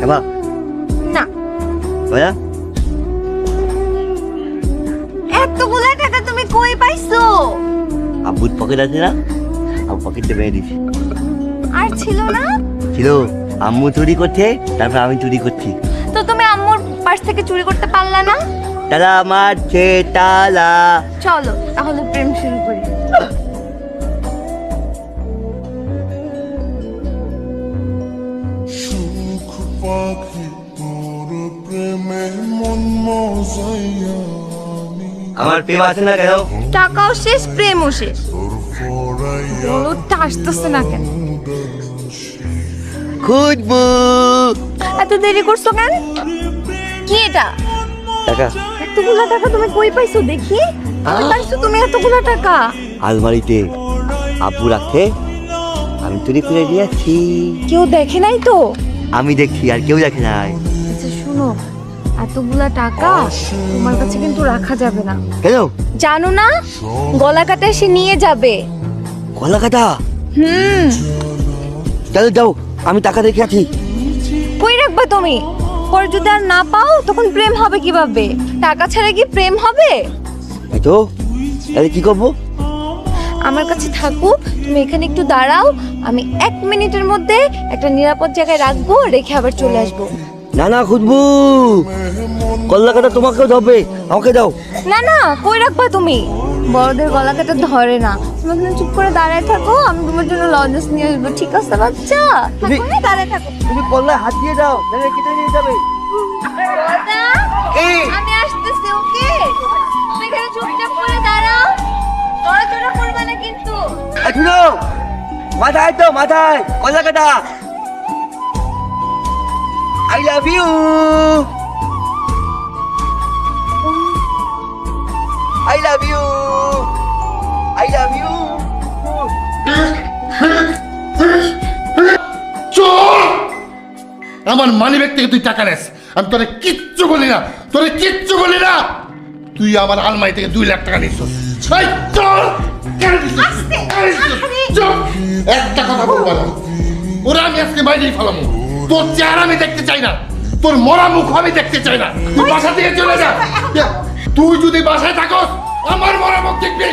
খাবা না। ভাইয়া এতগুলা টাকা তুমি কই পাইছো? আব্বুর পকেট আছে না, আব্বু পকেটে বেঁধে দিছি। আর ছিল না? ছিল, আম্মু চুরি করছে, তারপর আমি চুরি করছি। তো তুমি আম্মুর পার্স থেকে চুরি করতে পারলা না? তালা মারছে তালা। চলো তাহলে প্রেম শুরু করি। সুখ পাখি তোর প্রেমে মন মজাইয়া আমার প্রেম আছে না কেন? টাকাও শেষ, প্রেমও শেষ। তোর পড়াইয়া বলুটা আসতেছে না কেন? খুঁজবো। এত দেরি করছো কেন? কি এটা? টাকা এতগুলা টাকা তুমি কই পাইছো দেখি? কই পাইছো তুমি এতগুলা টাকা? আলমারিতে আব্বু রাখে, আমি চুরি করে দিয়েছি। কেউ দেখে নাই তো? আমি দেখছি, আর কেউ দেখে নাই। আচ্ছা শুনো, এতগুলা টাকা তোমার কাছে কিন্তু রাখা যাবে না। কেন? জানো না, গলা কাটা এসে নিয়ে যাবে। কলা কাটা? চলো যাও, আমি টাকা রেখে আছি। কই রাখবা তুমি? পরে যদি আর না পাও তখন প্রেম হবে কিভাবে? টাকা ছাড়া কি প্রেম হবে? এই তো, তাহলে কি করবো? আমার কাছে থাকো, তুমি এখানে একটু দাঁড়াও, আমি 1 মিনিটের মধ্যে একটা নিরাপদ জায়গায় রাখবো, রেখে আবার চলে আসবো। না না, খুঁজবো। কলা কাটা তোমাকেও ধরবে, আমাকে দাও। না না, কই রাখবা তুমি? বড়দের গলা কাটা ধরে না। তুমি এখানে চুপ করে দাঁড়ায় থাকো, আমি তোমার জন্য লজেন্স নিয়ে আসবো, ঠিক আছে বাচ্চা? তুমি- থাকো, দাঁড়ায় থাকো। তুমি কল্লায় হাত দিয়ে দাও, নাহলে কেটে নিয়ে যাবে। দাদা, এই, আমি আসতেছি, ওকে? তুমি এখানে চুপচাপ করে দাঁড়াও, নড়াচড়া করবে না কিন্তু। শুনো, মাথায় তো মাথায় কলা কাটা। I love you, I love you, I love you. চোর! আমার মানি ব্যাগ থেকে তুই টাকা নেস, আমি তোরে কিচ্ছু বলি না, তোরে কিচ্ছু বলি না। তুই আমার আলমারি থেকে 2 লাখ টাকা নিচ্ছ। একটা কথা বলবো না, ওরা আমি আজকে বাইরেই ফেলাম। তোর চেহারা আমি দেখতে চাই না, তোর মরা মুখ আমি দেখতে চাই না। তুই বাসা থেকে চলে যা। তুই যদি বাসায় থাকস, আমার মরা মুখ দেখবি।